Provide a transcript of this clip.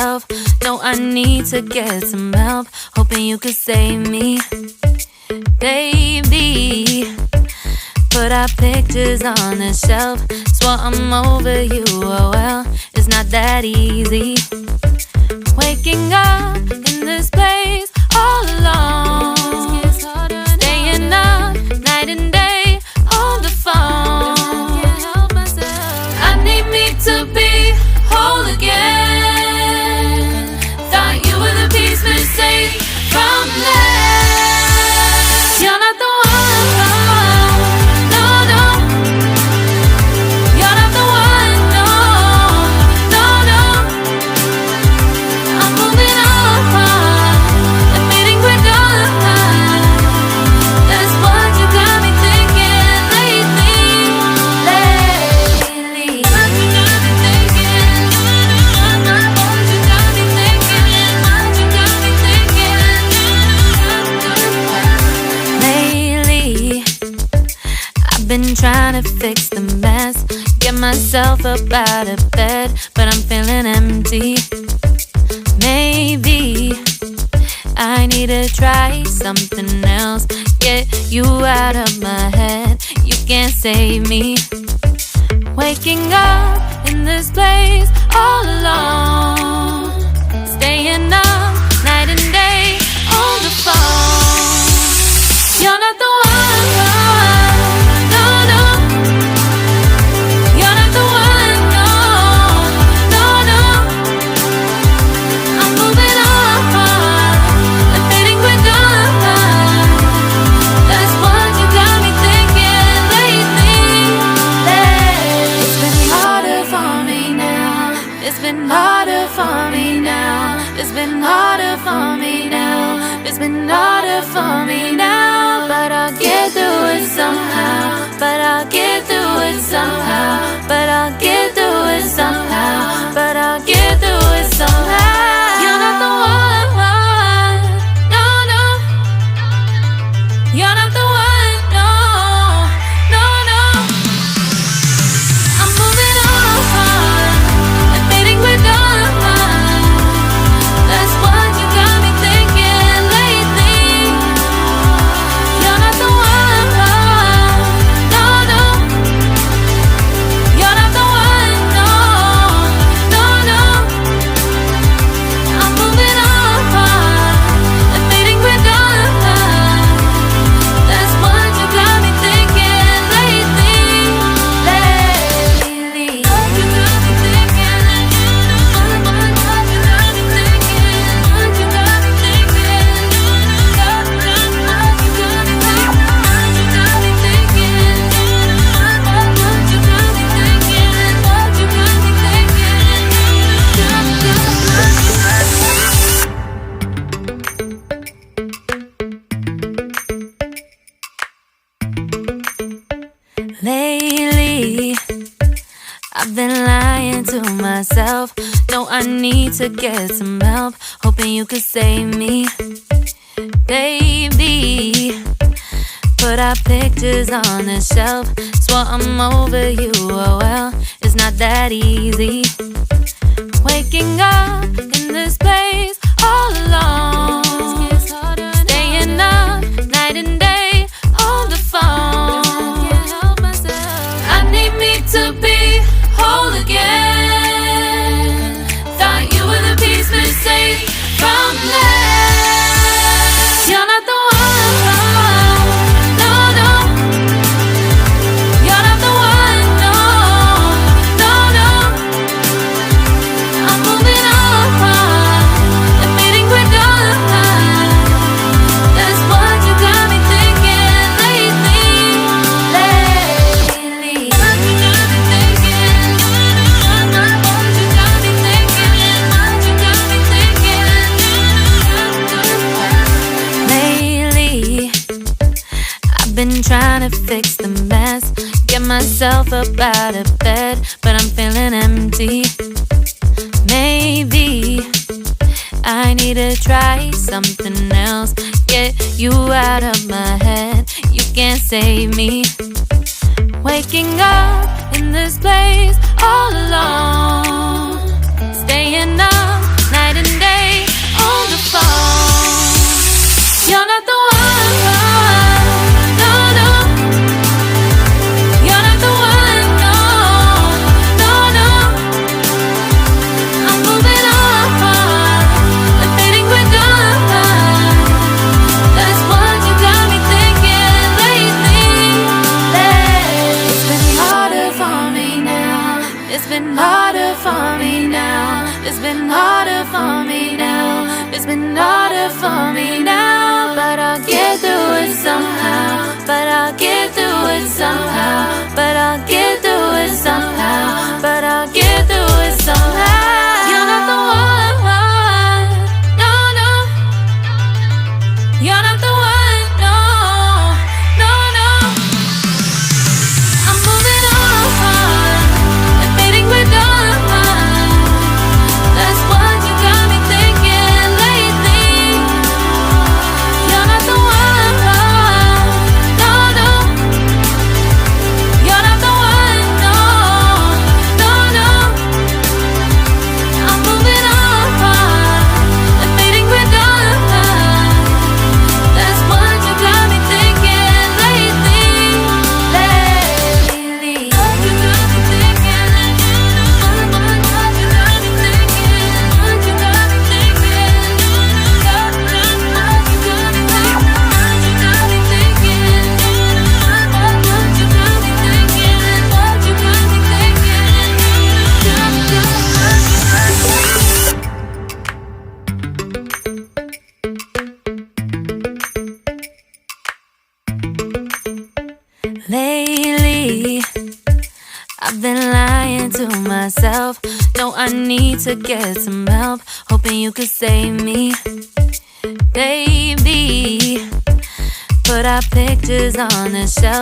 myself. No, I need to get some help. Hoping you could save me, baby. Put our pictures on the shelf. Swore I'm over you, oh well, it's not that easy. Waking up in this place all alone, staying up night and day on the phone. I need me to be whole again. Thought you were the piece missing from left. You're not the one. Been trying to fix the mess, get myself up out of bed, but I'm feeling empty. Maybe I need to try something else. Get you out of my head, you can't save me. Waking up in this place all alone, staying up night and day on the phone. You're not the one. It's been harder for me now. It's been harder for me now. It's been harder for me now. But I'll get through it somehow. But I'll get through it somehow. But I'll get through it somehow. But I'll get through it somehow. You're not the one. No, no. You're not the one. No, no, no. I'm moving on. That's what you got me thinking lately. You're not the one. No, no. You're not the one. No, no, no. I'm moving on and fading with done. That's what you got me thinking lately. What you got me thinking. Lately, I've been lying to myself. No, I need to get some help. Hoping you could save me, baby. Put our pictures on the shelf. Swore I'm over you, oh well, it's not that easy. Waking up in this place all alone, staying up night and day on the phone. To be whole again. Thought you were the piece missing from left. You're not the one. No, no. You're not the one. No, no, no. I'm moving on and fading with done. That's what you got me thinking lately. Been trying to fix the mess, get myself up out of bed, but I'm feeling empty. Maybe I need to try something else. Get you out of my head, you can't save me. Waking up in this place all alone, staying up been harder for me now, but I'll get through it somehow. But I'll get through it somehow. But I'll get through it somehow. But I'll get through it somehow. You're not the one, no, no. You're not the one, no, no, no. I'm moving on, admitting we're done. That's what you got me thinking lately. You're not the one, no, no. You're not the one, no, no, no. I'm moving on, admitting we're done. That's what you got me thinking lately. Lately. What you got me thinking. What you got me thinking. What you got me thinking. What you got me thinking. What you got me thinking. What you got me thinking. Lately, I've been lying to myself. No, I need to get some help. Hoping you could save me, baby. Put our pictures on the shelf.